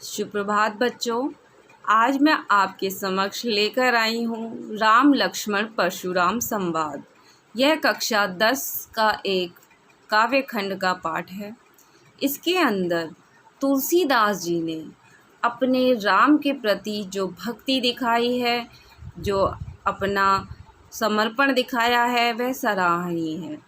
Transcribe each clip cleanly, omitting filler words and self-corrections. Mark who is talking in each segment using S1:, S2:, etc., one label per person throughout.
S1: सुप्रभात बच्चों। आज मैं आपके समक्ष लेकर आई हूँ राम लक्ष्मण परशुराम संवाद। यह कक्षा 10 का एक काव्य खंड का पाठ है। इसके अंदर तुलसीदास जी ने अपने राम के प्रति जो भक्ति दिखाई है, जो अपना समर्पण दिखाया है, वह सराहनीय है।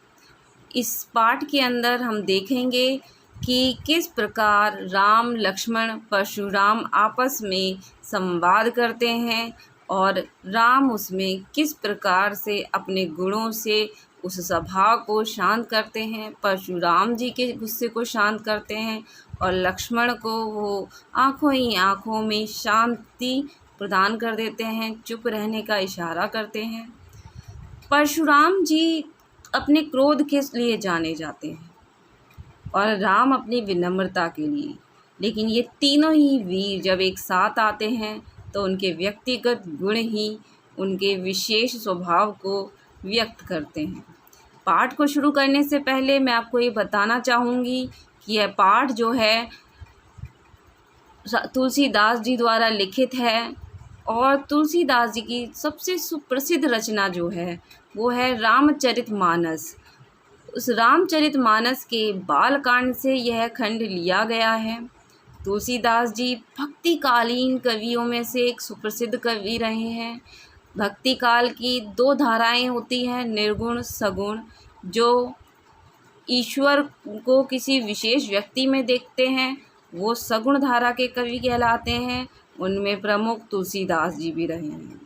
S1: इस पाठ के अंदर हम देखेंगे कि किस प्रकार राम लक्ष्मण परशुराम आपस में संवाद करते हैं और राम उसमें किस प्रकार से अपने गुणों से उस सभा को शांत करते हैं, परशुराम जी के गुस्से को शांत करते हैं और लक्ष्मण को वो आँखों ही आँखों में शांति प्रदान कर देते हैं, चुप रहने का इशारा करते हैं। परशुराम जी अपने क्रोध के लिए जाने जाते हैं और राम अपनी विनम्रता के लिए। लेकिन ये तीनों ही वीर जब एक साथ आते हैं तो उनके व्यक्तिगत गुण ही उनके विशेष स्वभाव को व्यक्त करते हैं। पाठ को शुरू करने से पहले मैं आपको ये बताना चाहूँगी कि यह पाठ जो है तुलसीदास जी द्वारा लिखित है और तुलसीदास जी की सबसे सुप्रसिद्ध रचना जो है वो है रामचरितमानस। उस रामचरितमानस के बालकांड से यह खंड लिया गया है। तुलसीदास जी भक्तिकालीन कवियों में से एक सुप्रसिद्ध कवि रहे हैं। भक्ति काल की दो धाराएं होती हैं, निर्गुण सगुण। जो ईश्वर को किसी विशेष व्यक्ति में देखते हैं वो सगुण धारा के कवि कहलाते हैं। उनमें प्रमुख तुलसीदास जी भी रहे हैं।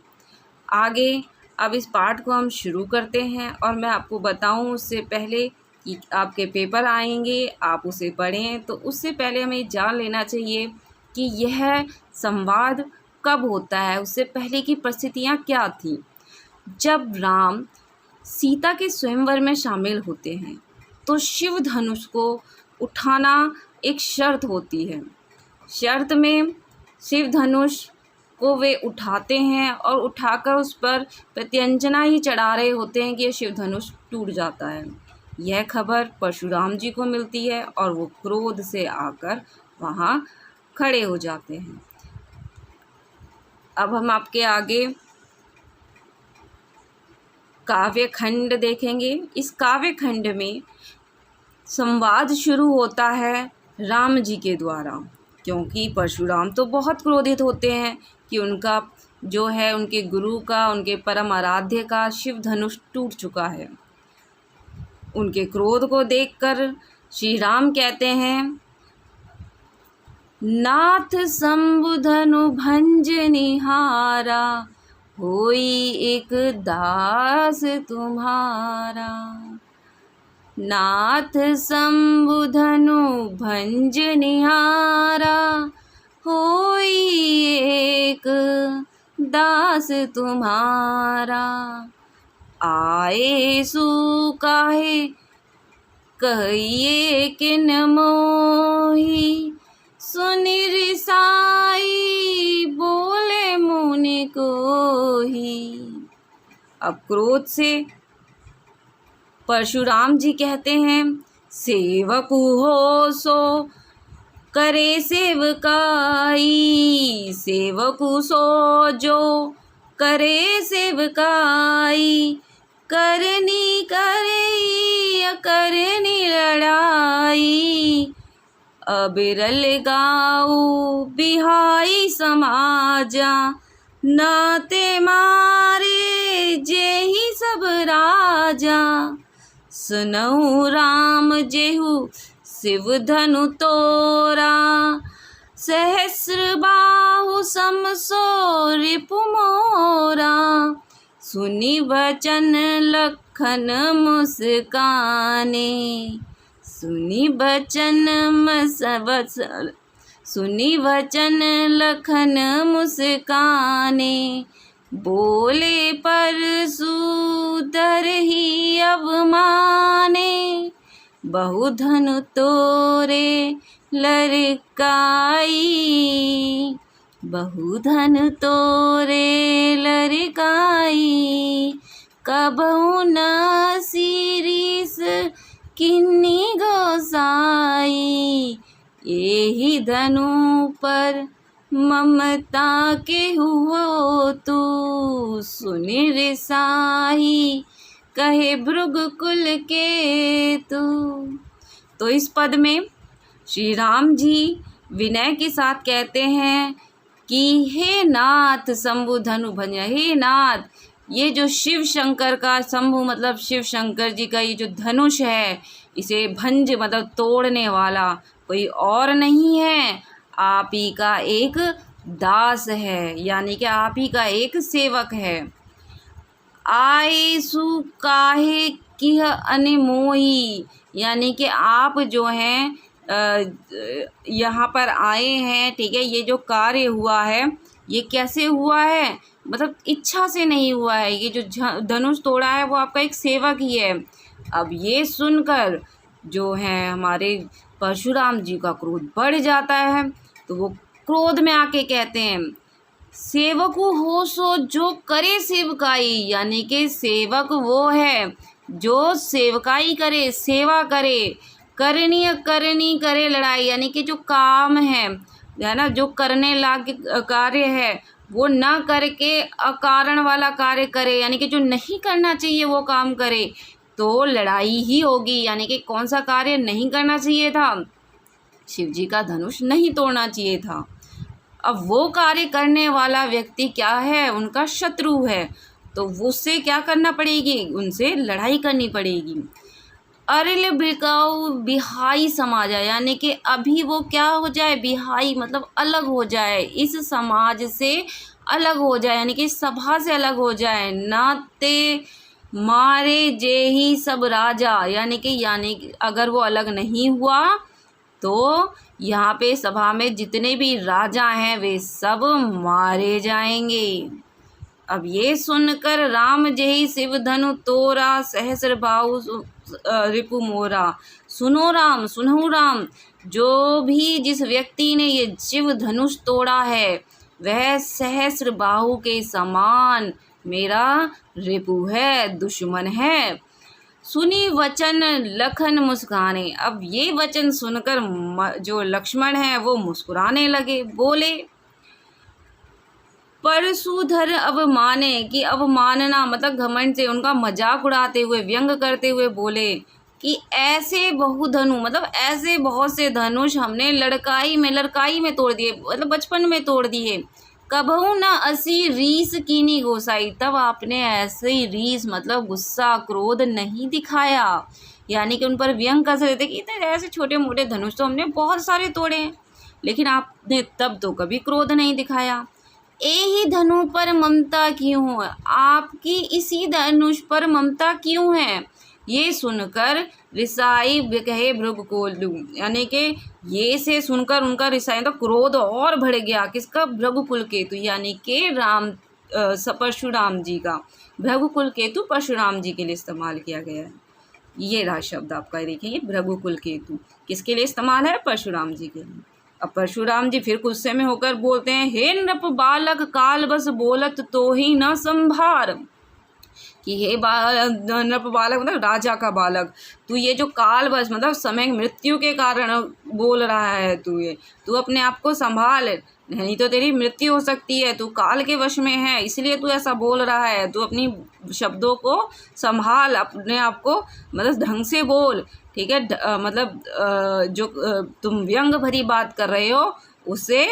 S1: आगे अब इस पाठ को हम शुरू करते हैं और मैं आपको बताऊं उससे पहले कि आपके पेपर आएंगे, आप उसे पढ़ें, तो उससे पहले हमें जान लेना चाहिए कि यह संवाद कब होता है, उससे पहले की परिस्थितियाँ क्या थीं। जब राम सीता के स्वयंवर में शामिल होते हैं तो शिव धनुष को उठाना एक शर्त होती है। शर्त में शिव धनुष को वे उठाते हैं और उठाकर उस पर प्रत्यंजना ही चढ़ा रहे होते हैं कि यह शिव धनुष टूट जाता है। यह खबर परशुराम जी को मिलती है और वो क्रोध से आकर वहाँ खड़े हो जाते हैं। अब हम आपके आगे काव्य खंड देखेंगे। इस काव्य खंड में संवाद शुरू होता है राम जी के द्वारा, क्योंकि परशुराम तो बहुत क्रोधित होते हैं कि उनका जो है उनके गुरु का, उनके परम आराध्य का शिव धनुष टूट चुका है। उनके क्रोध को देखकर श्री राम कहते हैं, नाथ शंभुधनु भंज निहारा, होई एक दास तुम्हारा। नाथ शंभुधनु भंज निहारा, होई एक दास तुम्हारा। आए सु काहे कहिए किन मोही, सुनि रिसाई बोले मुनि कोही। अब क्रोध से परशुराम जी कहते हैं, सेवक हो सो करे सेवकाई, सेवक सो जो करे सेवकाई। करनी करे करनी लड़ाई, अबिरल गाऊ बिहाई समाजा। नाते मारे जेहि सब राजा, सुनहु राम जेहु शिव धनु तोरा। सहस्र बाहु समसो रिपु मोरा, सुनि बचन लखन मुस्काने। सुनि वचन लखन मुस्काने, बोले परसु दरहि अवमाने। बहुधन तोरे लड़काई, बहुधन तोरे लड़काई। कबहु न सीरीस किन्नी गोसाई, एहि धनु पर ममता के हुओ तू, सुनि रिसाई कहे भृगुकुल के तू। तो इस पद में श्री राम जी विनय के साथ कहते हैं कि हे नाथ शंभु धनु भंज, हे नाथ ये जो शिव शंकर का, शंभु मतलब शिव शंकर जी का ये जो धनुष है, इसे भंज मतलब तोड़ने वाला कोई और नहीं है, आप ही का एक दास है, यानी कि आप ही का एक सेवक है। आए सु काहे किह अनमोही, यानी कि आप जो हैं यहाँ पर आए हैं, ठीक है। ये जो कार्य हुआ है ये कैसे हुआ है, मतलब इच्छा से नहीं हुआ है। ये जो धनुष तोड़ा है वो आपका एक सेवक ही है। अब ये सुनकर जो है हमारे परशुराम जी का क्रोध बढ़ जाता है, तो वो क्रोध में आके कहते हैं सेवकु हो सो जो करे सेवकाई, यानी कि सेवक वो है जो सेवकाई करे, सेवा करे, करनी करे लड़ाई, यानी कि जो काम है ना, जो करने लायक कार्य है वो ना करके अकारण वाला कार्य करे, यानी कि जो नहीं करना चाहिए वो काम करे, तो लड़ाई ही होगी। यानी कि कौन सा कार्य नहीं करना चाहिए था, शिव जी का धनुष नहीं तोड़ना चाहिए था। अब वो कार्य करने वाला व्यक्ति क्या है, उनका शत्रु है, तो उससे क्या करना पड़ेगी, उनसे लड़ाई करनी पड़ेगी। अरिल बिकाऊ बिहाई समाज है, यानी कि अभी वो क्या हो जाए, बिहाई मतलब अलग हो जाए, इस समाज से अलग हो जाए, यानी कि इस सभा से अलग हो जाए। नाते मारे जे ही सब राजा, यानी कि अगर वो अलग नहीं हुआ तो यहाँ पे सभा में जितने भी राजा हैं वे सब मारे जाएंगे। अब ये सुनकर राम जय शिव धनु तोरा, सहस्र बाहु रिपु मोरा। सुनो राम, जो भी जिस व्यक्ति ने ये शिव धनुष तोड़ा है वह सहस्र बाहु के समान मेरा रिपु है, दुश्मन है। सुनी वचन लखन मुस्काने। अब ये वचन सुनकर जो लक्ष्मण है वो मुस्कुराने लगे, बोले परशुधर अवमाने, कि अवमानना मतलब घमंड से उनका मजाक उड़ाते हुए, व्यंग करते हुए बोले कि ऐसे बहुधनु मतलब ऐसे बहुत से धनुष हमने लड़काई में तोड़ दिए, मतलब बचपन में तोड़ दिए। कबहू न असी रीस कीनी गोसाई, तब आपने ऐसे रीस मतलब गुस्सा क्रोध नहीं दिखाया, यानी कि उन पर व्यंग कर सकते कि इतने ऐसे छोटे मोटे धनुष तो हमने बहुत सारे तोड़े हैं, लेकिन आपने तब तो कभी क्रोध नहीं दिखाया। एही धनु पर ममता क्यों है, आपकी इसी धनुष पर ममता क्यों है। ये सुनकर रिसाई कहे भृगुकुल, यानी कि ये से सुनकर उनका रिसाई तो क्रोध और बढ़ गया, किसका, भृगुकुल केतु, यानी कि परशुराम जी का। भृगुकुल केतु परशुराम जी के लिए इस्तेमाल किया गया है। ये रहा शब्द आपका, देखिए भृगुकुल केतु किसके लिए इस्तेमाल है, परशुराम जी के लिए। अब परशुराम जी फिर गुस्से में होकर बोलते हैं हे नृप बालक काल बस बोलत तो ही न संभार, कि हे नृप बालक मतलब राजा का बालक, तू ये जो काल बस मतलब समय मृत्यु के कारण बोल रहा है, तू अपने आप को संभाल, नहीं तो तेरी मृत्यु हो सकती है, तू काल के वश में है इसलिए तू ऐसा बोल रहा है, तू अपनी शब्दों को संभाल, अपने आप को मतलब ढंग से बोल, ठीक है। मतलब जो तुम व्यंग भरी बात कर रहे हो उसे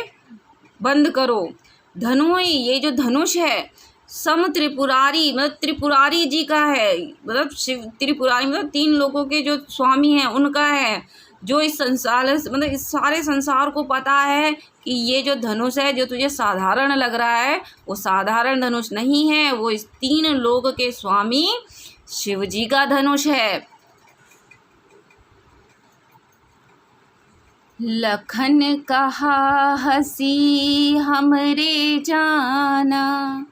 S1: बंद करो। धनुई, ये जो धनुष है सम त्रिपुरारी मतलब त्रिपुरारी जी का है, मतलब शिव त्रिपुरारी मतलब 3 लोगों के जो स्वामी हैं उनका है, जो इस संसार मतलब इस सारे संसार को पता है कि ये जो धनुष है जो तुझे साधारण लग रहा है वो साधारण धनुष नहीं है, वो इस 3 लोग के स्वामी शिव जी का धनुष है। लखन कहा हसी हमरे जाना,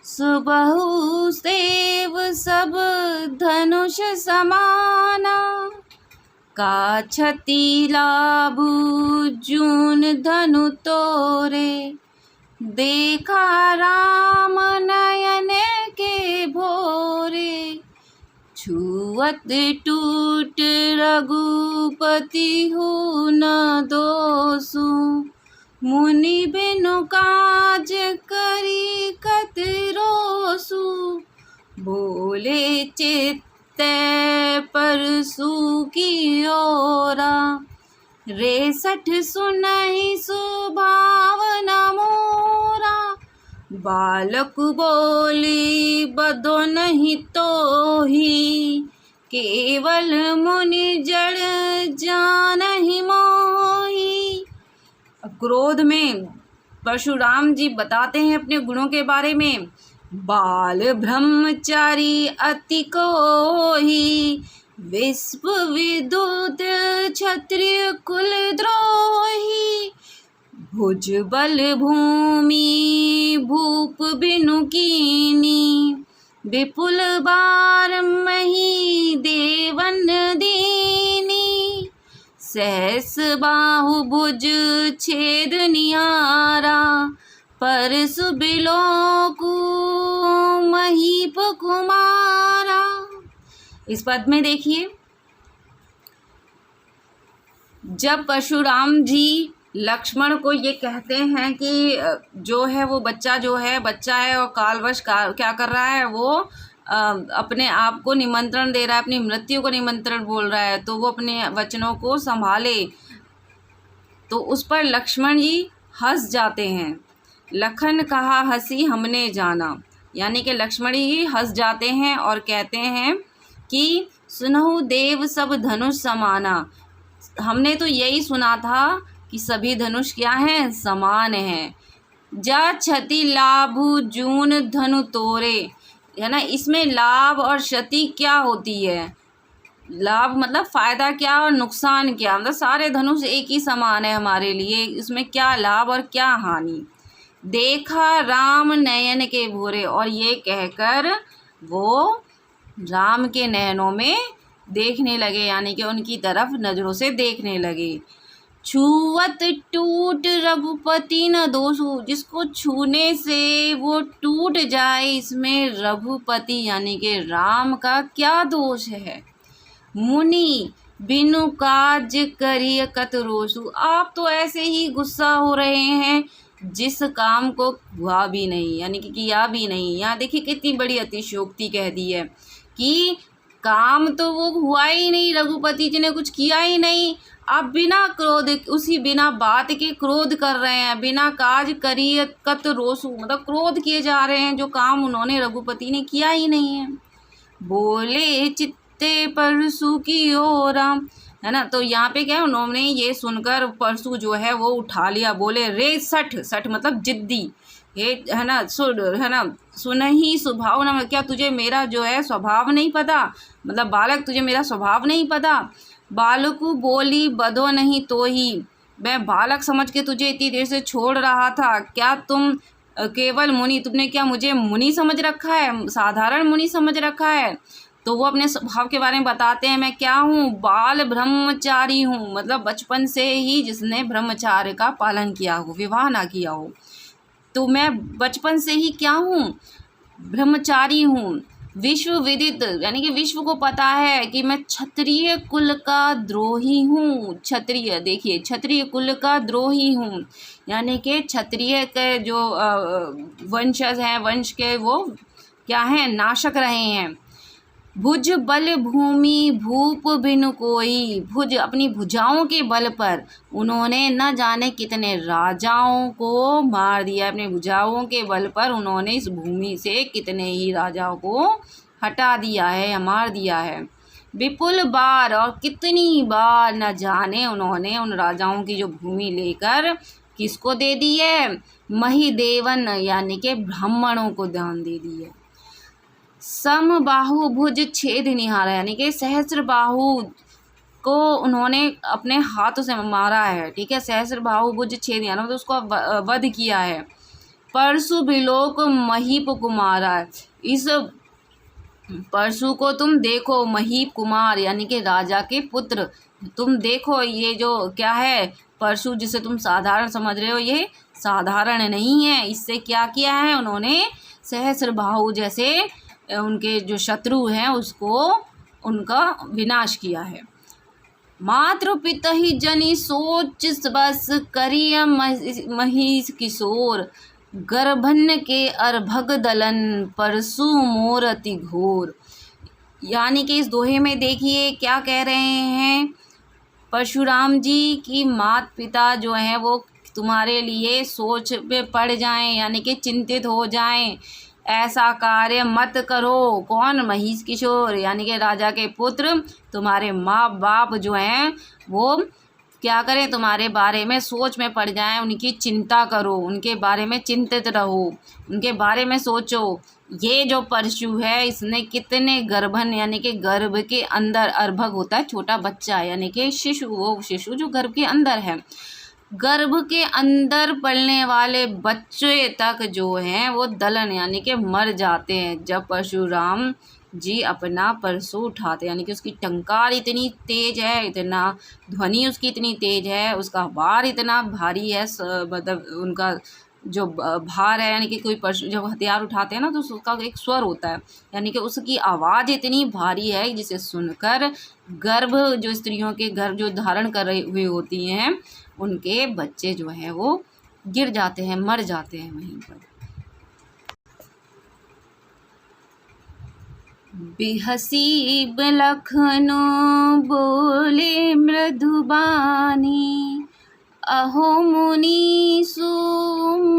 S1: सुबहु सेव सब धनुष समाना, का क्षति लाभु जून धनु तोरे, देखा राम नयन के भोरे, छू छुअत टूट रघुपति हो न दोषु, मुनि बिनु काज करी कत रोसु। बोले चित्त परसु की ओरा, रेसठ सुनहि सुभावना मोरा। बालक बोली बधो नहीं तोहि, केवल मुनि जड़ जानहि मोहि। क्रोध में परशुराम जी बताते हैं अपने गुणों के बारे में। बाल ब्रह्मचारी अति कोहि, विश्व विदुत क्षत्रिय कुल द्रोही। भुज बल भूमि भूप बिनु कीनी, विपुल बार मही देवन दीनी। सहस बाहु भुज छेद निहारा, परसु बिलोकु महीप कुमारा। इस पद में देखिए, जब परशुराम जी लक्ष्मण को ये कहते हैं कि जो है वो बच्चा है और कालवश क्या कर रहा है, वो अपने आप को निमंत्रण दे रहा है, अपनी मृत्यु को निमंत्रण बोल रहा है, तो वो अपने वचनों को संभाले। तो उस पर लक्ष्मण जी हंस जाते हैं। लखन कहा हंसी हमने जाना, यानी कि लक्ष्मण जी हंस जाते हैं और कहते हैं कि सुनहु देव सब धनुष समाना। हमने तो यही सुना था कि सभी धनुष क्या हैं, समान हैं। जा क्षति लाभु जून धनु तोरे, है ना। इसमें लाभ और क्षति क्या होती है? लाभ मतलब फ़ायदा क्या और नुकसान क्या, मतलब सारे धनुष एक ही समान है हमारे लिए, इसमें क्या लाभ और क्या हानि। देखा राम नयन के भोरे, और ये कहकर वो राम के नयनों में देखने लगे, यानी कि उनकी तरफ नज़रों से देखने लगे। छुअत टूट रघुपति न दोषु, जिसको छूने से वो टूट जाए, इसमें रघुपति यानी कि राम का क्या दोष है। मुनि बिनु काज करिय कत रोषु, आप तो ऐसे ही गुस्सा हो रहे हैं जिस काम को हुआ भी नहीं, यानी कि किया भी नहीं। यहाँ देखिए कितनी बड़ी अतिशयोक्ति कह दी है कि काम तो वो हुआ ही नहीं, रघुपति जी ने कुछ किया ही नहीं, आप बिना क्रोध, उसी बिना बात के क्रोध कर रहे हैं। बिना काज करिय कत रोसु, मतलब क्रोध किए जा रहे हैं जो काम उन्होंने रघुपति ने किया ही नहीं है। बोले चित्ते परसु की ओरा, है ना। तो यहाँ पे क्या है, उन्होंने ये सुनकर परसु जो है वो उठा लिया। बोले रे सठ, सठ मतलब जिद्दी, है ना, सुन ही स्वभाव न, क्या तुझे मेरा जो है स्वभाव नहीं पता, मतलब बालक तुझे मेरा स्वभाव नहीं पता। बालकु बोली बधो नहीं तो ही, मैं बालक समझ के तुझे इतनी देर से छोड़ रहा था, क्या तुम केवल मुनि, तुमने क्या मुझे मुनि समझ रखा है, साधारण मुनि समझ रखा है। तो वो अपने स्वभाव के बारे में बताते हैं, मैं क्या हूँ, बाल ब्रह्मचारी हूँ, मतलब बचपन से ही जिसने ब्रह्मचार्य का पालन किया हो, विवाह ना किया हो, तो मैं बचपन से ही क्या हूँ, ब्रह्मचारी हूँ। विश्व विदित, यानी कि विश्व को पता है कि मैं क्षत्रिय कुल का द्रोही हूँ। क्षत्रिय, देखिए क्षत्रिय कुल का द्रोही हूँ, यानी कि क्षत्रिय के जो वंशज हैं, वंश के वो क्या हैं, नाशक रहे हैं। भुज बल भूमि भूप बिनु कोई, भुज अपनी भुजाओं के बल पर उन्होंने न जाने कितने राजाओं को मार दिया। अपने भुजाओं के बल पर उन्होंने इस भूमि से कितने ही राजाओं को हटा दिया है, मार दिया है। विपुल बार, और कितनी बार न जाने उन्होंने उन राजाओं की जो भूमि लेकर किसको दे दी है, महिदेवन यानी कि ब्राह्मणों को दान दे दी है। सम बाहु भुज छेद निहारा, यानी कि सहस्र बाहु को उन्होंने अपने हाथों से मारा है, ठीक है। सहस्र बाहु भुज छेद निहारा मतलब उसको वध किया है। परसु बिलोक महीप कुमारा, इस परसु को तुम देखो, महीप कुमार यानी कि राजा के पुत्र, तुम देखो ये जो क्या है परसु, जिसे तुम साधारण समझ रहे हो, ये साधारण नहीं है। इससे क्या किया है उन्होंने, सहस्र बाहु जैसे उनके जो शत्रु हैं उसको उनका विनाश किया है। मातृ पिता ही जनी सोच बस करिय महिष किशोर, गर्भन के अर्भग दलन परसु मोर अति घोर। यानी कि इस दोहे में देखिए क्या कह रहे हैं परशुराम जी की माता पिता जो हैं वो तुम्हारे लिए सोच में पड़ जाएं, यानी कि चिंतित हो जाएं, ऐसा कार्य मत करो। कौन? महिष किशोर यानी कि राजा के पुत्र तुम्हारे माँ बाप जो हैं वो क्या करें, तुम्हारे बारे में सोच में पड़ जाएं, उनकी चिंता करो, उनके बारे में चिंतित रहो, उनके बारे में सोचो। ये जो परशु है इसने कितने गर्भन यानी कि गर्भ के अंदर, अर्भक होता है छोटा बच्चा यानी कि शिशु, वो शिशु जो गर्भ के अंदर है, गर्भ के अंदर पलने वाले बच्चे तक जो हैं वो दलन यानी कि मर जाते हैं जब परशुराम जी अपना परशु उठाते, यानी कि उसकी टंकार इतनी तेज है, इतना ध्वनि उसकी इतनी तेज है, उसका भार इतना भारी है, मतलब उनका जो भार है यानी कि कोई परशु जब हथियार उठाते हैं ना तो उसका एक स्वर होता है, यानी कि उसकी आवाज़ इतनी भारी है जिसे सुनकर गर्भ जो स्त्रियों के गर्भ जो धारण कर रही हुई होती हैं उनके बच्चे जो हैं वो गिर जाते हैं, मर जाते हैं वहीं पर। बिहसी बिलखनो बोले मृदुबानी, अहो मुनीसु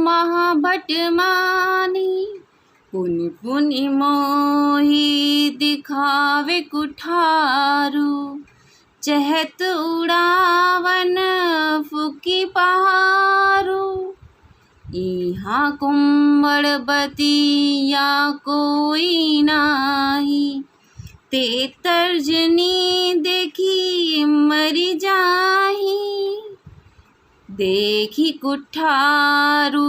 S1: महाभट मानी, पुनि पुनि मोहि दिखावे कुठारू, चहत उड़ावन फुकी पहारू। इहाँ कुंभड़बती या कोई नाही, ते तर्जनी देखी मरी जाही। देखी कुठारू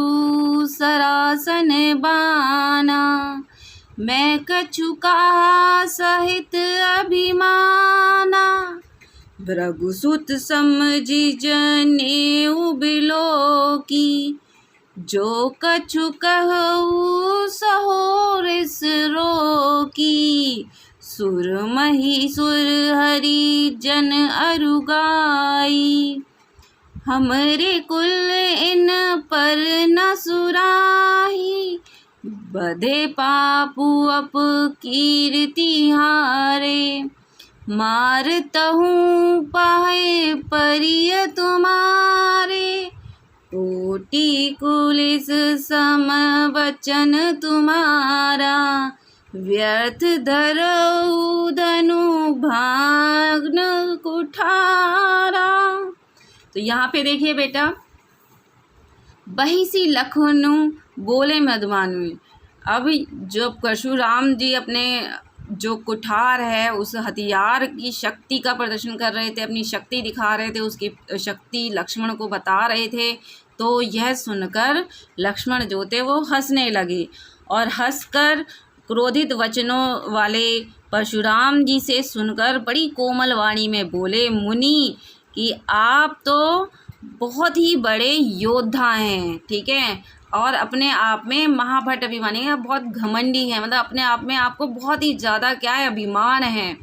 S1: सरासन बाना, मैं कछुका सहित अभिमाना। भृगुसुत समझी जनेऊ बिलो की, जो कछु कहू सहो रिस रोकी। सुर मही सुर हरि जन अरुगाई, हमरे कुल इन पर न सुराही। बधे पापु अप कीर्ति हारे, मारतहूँ पाहे परिय तुम्हारे। कोटि कुलिस सम वचन तुम्हारा, व्यर्थ धरऊ धनु भाग्न कुठारा। तो यहाँ पे देखिए बेटा, बहिसी लखनऊ बोले मधुमानवी। अब जब परशुराम जी अपने जो कुठार है उस हथियार की शक्ति का प्रदर्शन कर रहे थे, अपनी शक्ति दिखा रहे थे, उसकी शक्ति लक्ष्मण को बता रहे थे, तो यह सुनकर लक्ष्मण जो थे वो हंसने लगे और हंसकर क्रोधित वचनों वाले परशुराम जी से सुनकर बड़ी कोमल वाणी में बोले, मुनि कि आप तो बहुत ही बड़े योद्धा हैं, ठीक है, और अपने आप में महाभट अभिमानी है, बहुत घमंडी है, मतलब अपने आप में आपको बहुत ही ज़्यादा क्या है, अभिमान है।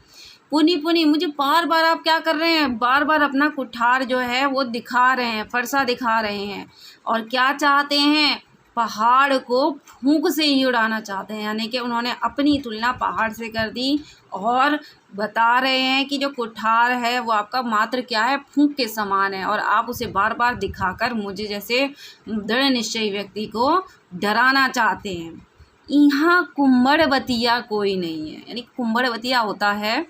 S1: पुनि पुनि मुझे बार बार आप क्या कर रहे हैं, बार बार अपना कुठार जो है वो दिखा रहे हैं, फरसा दिखा रहे हैं, और क्या चाहते हैं, पहाड़ को फूंक से ही उड़ाना चाहते हैं। यानी कि उन्होंने अपनी तुलना पहाड़ से कर दी और बता रहे हैं कि जो कुठार है वो आपका मात्र क्या है, फूंक के समान है, और आप उसे बार बार दिखाकर मुझे जैसे दृढ़ निश्चयी व्यक्ति को डराना चाहते हैं। यहाँ कुंभड़बतिया कोई नहीं है, यानी कुंभड़बतिया होता है,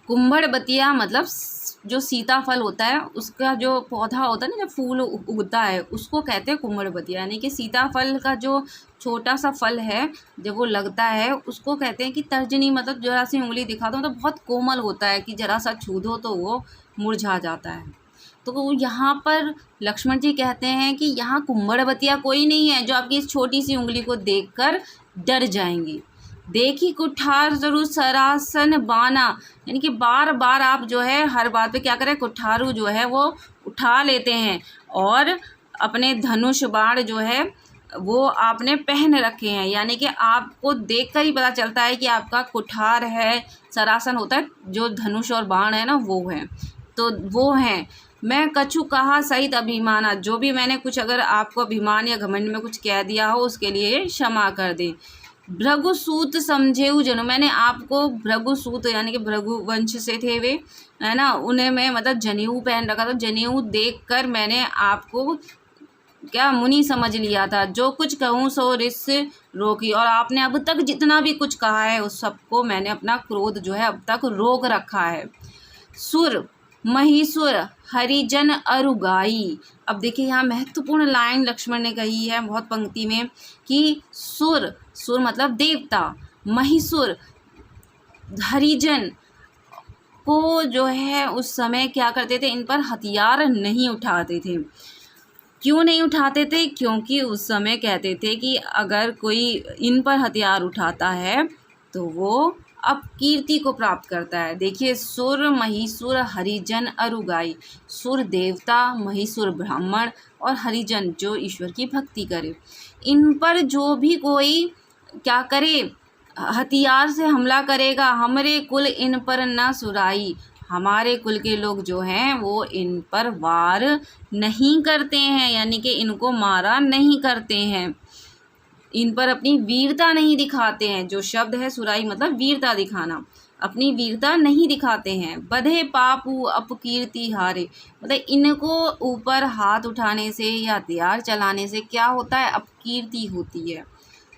S1: कुंभड़बतिया मतलब जो सीताफल होता है उसका जो पौधा होता है ना, जब फूल उगता है उसको कहते हैं कुंभड़बतिया। यानी कि सीताफल का जो छोटा सा फल है जब वो लगता है उसको कहते हैं कि तर्जनी, मतलब जरा सी उंगली दिखा दो तो बहुत कोमल होता है कि जरा सा छू दो तो वो मुरझा जाता है। तो यहाँ पर लक्ष्मण जी कहते हैं कि यहाँ कुंभड़बतिया कोई नहीं है जो आपकी इस छोटी सी उंगली को देखकर डर जाएंगी। देखी कुठार जरूर सरासन बाना, यानी कि बार बार आप जो है हर बात पे क्या करें, कुठारू जो है वो उठा लेते हैं और अपने धनुष बाण जो है वो आपने पहन रखे हैं, यानी कि आपको देखकर ही पता चलता है कि आपका कुठार है, सरासन होता है, जो धनुष और बाण है ना वो है, तो वो हैं। मैं कछु कहा सहित अभिमाना, जो भी मैंने कुछ अगर आपको अभिमान या घमंड में कुछ कह दिया हो उसके लिए क्षमा कर दे। भृगुसूत समझेऊ जनु, मैंने आपको भृगुसूत यानी कि भृगु वंश से थे वे, है ना, उन्हें मैं मतलब जनेऊ पहन रखा, तो जनेऊ देखकर मैंने आपको क्या मुनि समझ लिया था। जो कुछ कहूँ सो रिस रोकी, और आपने अब तक जितना भी कुछ कहा है उस सबको मैंने अपना क्रोध जो है अब तक रोक रखा है। सुर महिसुर हरिजन अरुगाई, अब देखिए यहाँ महत्वपूर्ण लाइन लक्ष्मण ने कही है बहुत पंक्ति में कि सुर, सुर मतलब देवता, महिसुर हरिजन को जो है उस समय क्या करते थे, इन पर हथियार नहीं उठाते थे। क्यों नहीं उठाते थे? क्योंकि उस समय कहते थे कि अगर कोई इन पर हथियार उठाता है तो वो अपकीर्ति को प्राप्त करता है। देखिए, सुर महिसुर हरिजन अरुगाई, सुर देवता, महिसुर ब्राह्मण और हरिजन जो ईश्वर की भक्ति करे, इन पर जो भी कोई क्या करे, हथियार से हमला करेगा, हमरे कुल इन पर न सुराई, हमारे कुल के लोग जो हैं वो इन पर वार नहीं करते हैं, यानी कि इनको मारा नहीं करते हैं, इन पर अपनी वीरता नहीं दिखाते हैं। जो शब्द है सुराई मतलब वीरता दिखाना, अपनी वीरता नहीं दिखाते हैं। बधे पापू अपकीर्ति हारे, मतलब इनको ऊपर हाथ उठाने से या हथियार चलाने से क्या होता है, अपकीर्ति होती है।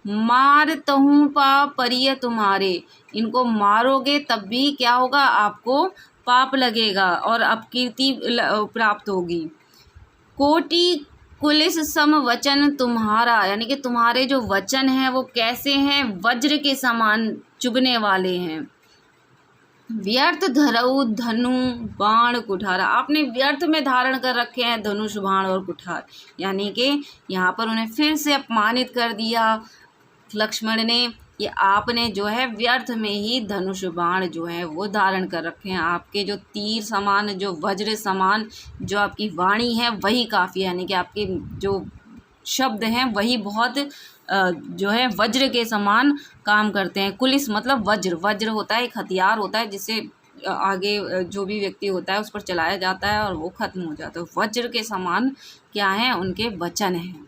S1: मार तहूँ पा परिय तुम्हारे, इनको मारोगे तब भी क्या होगा, आपको पाप लगेगा और अपकीर्ति प्राप्त होगी। कोटि कुलिस सम वचन तुम्हारा, यानी कि तुम्हारे जो वचन हैं वो कैसे हैं, वज्र के समान चुभने वाले हैं। व्यर्थ धरऊ धनु बाण कुठार, आपने व्यर्थ में धारण कर रखे हैं धनुष बाण और कुठार, यानी कि यहाँ पर उन्हें फिर से अपमानित कर दिया लक्ष्मण ने, कि आपने जो है व्यर्थ में ही धनुष बाण जो है वो धारण कर रखे हैं। आपके जो तीर समान, जो वज्र समान जो आपकी वाणी है वही काफ़ी है, यानी कि आपके जो शब्द हैं वही बहुत जो है वज्र के समान काम करते हैं। कुलिस मतलब वज्र, वज्र होता है एक हथियार होता है जिससे आगे जो भी व्यक्ति होता है उस पर चलाया जाता है और वो खत्म हो जाता है। वज्र के समान क्या है, उनके वचन हैं।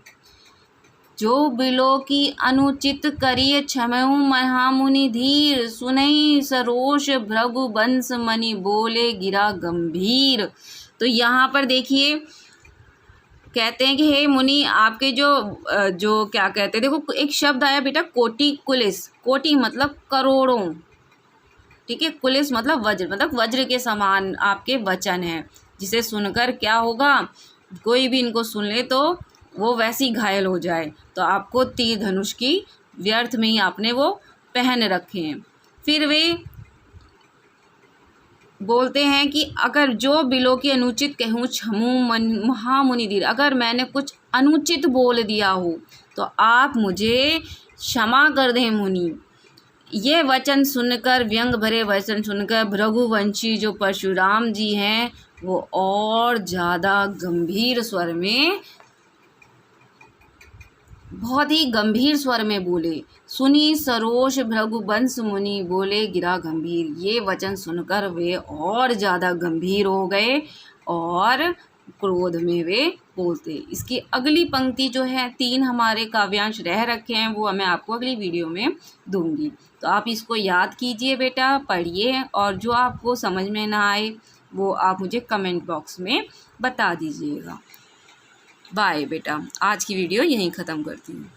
S1: जो बिलो की अनुचित करिय क्षमऊ महामुनि धीर, सुनई सरोष भृगु बंस मणि बोले गिरा गंभीर। तो यहाँ पर देखिए कहते हैं कि हे मुनि, आपके जो क्या कहते हैं, देखो एक शब्द आया बेटा कोटि कुलिस, कोटि मतलब करोड़ों, ठीक है, कुलिस मतलब वज्र के समान आपके वचन हैं, जिसे सुनकर क्या होगा, कोई भी इनको सुन ले तो वो वैसे ही घायल हो जाए। तो आपको तीर धनुष की व्यर्थ में ही आपने वो पहन रखे हैं। फिर वे बोलते हैं कि अगर जो बिलो की अनुचित कहूँ क्षमू महामुनि धीर, अगर मैंने कुछ अनुचित बोल दिया हो तो आप मुझे क्षमा कर दें मुनि। ये वचन सुनकर, व्यंग भरे वचन सुनकर भृगुवंशी जो परशुराम जी हैं वो और ज़्यादा गंभीर स्वर में, बहुत ही गंभीर स्वर में बोले। सुनी सरोष भृगुवंश मुनि बोले गिरा गंभीर, ये वचन सुनकर वे और ज़्यादा गंभीर हो गए और क्रोध में वे बोलते। इसकी अगली पंक्ति जो है 3 हमारे काव्यांश रह रखे हैं वो मैं आपको अगली वीडियो में दूंगी, तो आप इसको याद कीजिए बेटा, पढ़िए, और जो आपको समझ में ना आए वो आप मुझे कमेंट बॉक्स में बता दीजिएगा। बाय बेटा, आज की वीडियो यहीं ख़त्म करती हूँ।